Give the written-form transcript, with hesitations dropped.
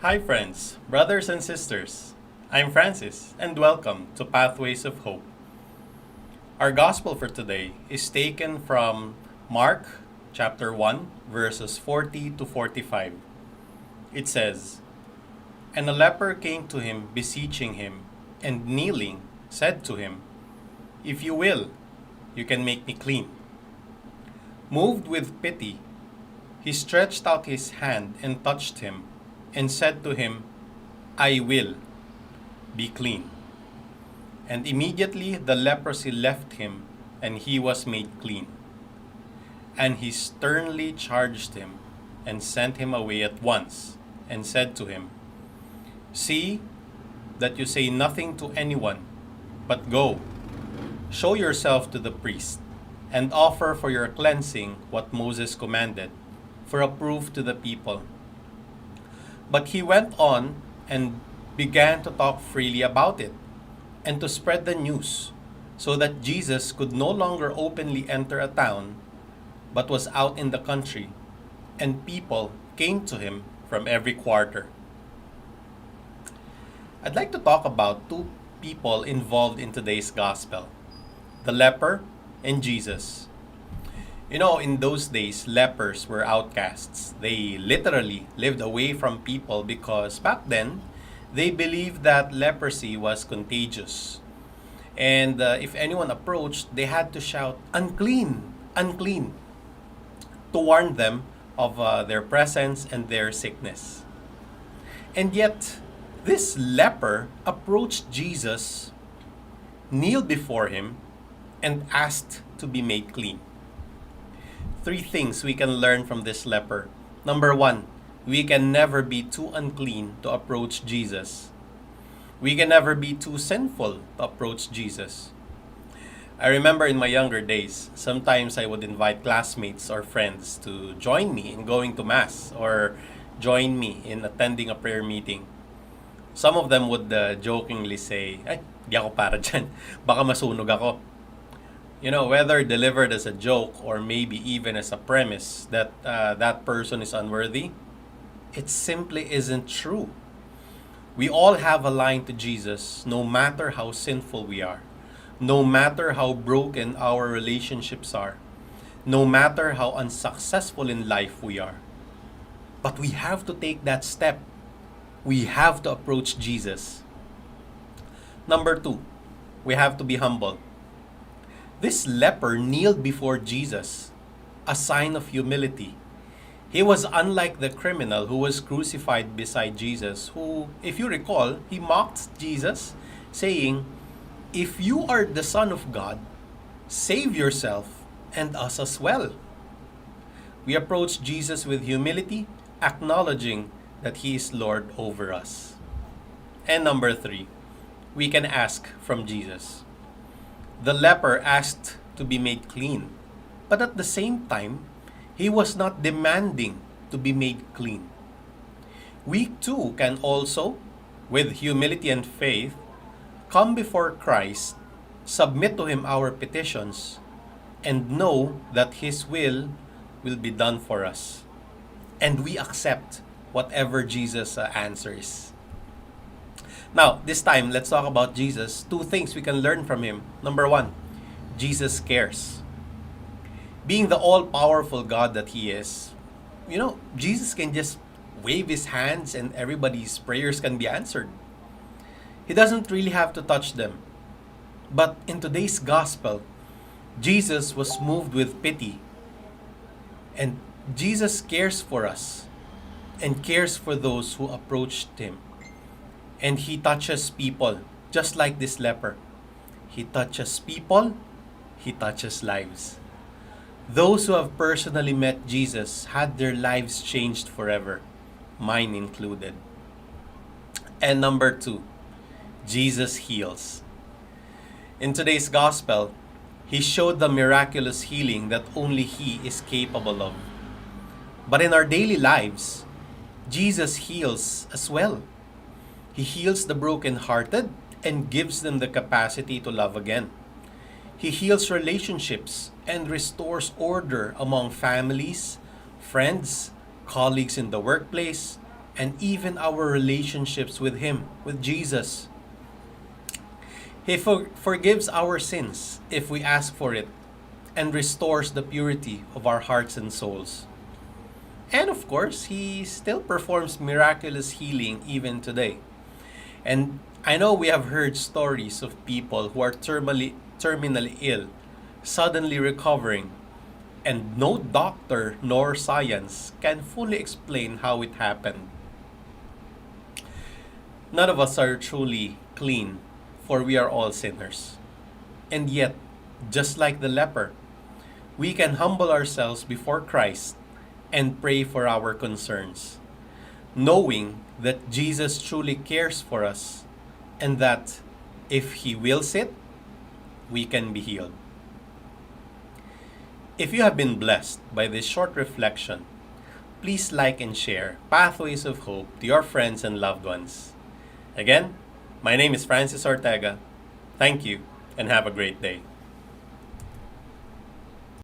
Hi, friends, brothers, and sisters. I'm Francis, and welcome to Pathways of Hope. Our gospel for today is taken from Mark chapter 1, verses 40 to 45. It says, "And a leper came to him, beseeching him, and kneeling, said to him, 'If you will, you can make me clean.' Moved with pity, he stretched out his hand and touched him, and said to him, 'I will, be clean.' And immediately the leprosy left him, and he was made clean. And he sternly charged him, and sent him away at once, and said to him, 'See that you say nothing to anyone, but go, show yourself to the priest, and offer for your cleansing what Moses commanded, for a proof to the people.' But he went on and began to talk freely about it, and to spread the news, so that Jesus could no longer openly enter a town, but was out in the country, and people came to him from every quarter." I'd like to talk about two people involved in today's gospel, the leper and Jesus. You know, in those days, lepers were outcasts. They literally lived away from people because back then, they believed that leprosy was contagious. And if anyone approached, they had to shout, "Unclean, unclean," to warn them of their presence and their sickness. And yet, this leper approached Jesus, kneeled before him, and asked to be made clean. Three things we can learn from this leper. Number one, we can never be too unclean to approach Jesus. We can never be too sinful to approach Jesus. I remember in my younger days, sometimes I would invite classmates or friends to join me in going to Mass or join me in attending a prayer meeting. Some of them would jokingly say, "Ay, di ako para dyan. Baka masunog ako." You know, whether delivered as a joke or maybe even as a premise that that person is unworthy, it simply isn't true. We all have a line to Jesus, no matter how sinful we are, no matter how broken our relationships are, no matter how unsuccessful in life we are. But we have to take that step. We have to approach Jesus. Number two, we have to be humble. This leper kneeled before Jesus, a sign of humility. He was unlike the criminal who was crucified beside Jesus, who, if you recall, he mocked Jesus, saying, "If you are the Son of God, save yourself and us as well." We approach Jesus with humility, acknowledging that He is Lord over us. And number three, we can ask from Jesus. The leper asked to be made clean, but at the same time, he was not demanding to be made clean. We too can also, with humility and faith, come before Christ, submit to Him our petitions, and know that His will be done for us. And we accept whatever Jesus answers. Now, this time, let's talk about Jesus. Two things we can learn from Him. Number one, Jesus cares. Being the all-powerful God that He is, you know, Jesus can just wave His hands and everybody's prayers can be answered. He doesn't really have to touch them. But in today's gospel, Jesus was moved with pity. And Jesus cares for us and cares for those who approached Him. And He touches people, just like this leper. He touches people, He touches lives. Those who have personally met Jesus had their lives changed forever, mine included. And number two, Jesus heals. In today's gospel, He showed the miraculous healing that only He is capable of. But in our daily lives, Jesus heals as well. He heals the brokenhearted and gives them the capacity to love again. He heals relationships and restores order among families, friends, colleagues in the workplace, and even our relationships with Him, with Jesus. He forgives our sins if we ask for it, and restores the purity of our hearts and souls. And of course, He still performs miraculous healing even today. And I know we have heard stories of people who are terminally ill, suddenly recovering, and no doctor nor science can fully explain how it happened. None of us are truly clean, for we are all sinners. And yet, just like the leper, we can humble ourselves before Christ and pray for our concerns, knowing that Jesus truly cares for us and that if He wills it, we can be healed. If you have been blessed by this short reflection, please like and share Pathways of Hope to your friends and loved ones. Again, my name is Francis Ortega. Thank you and have a great day.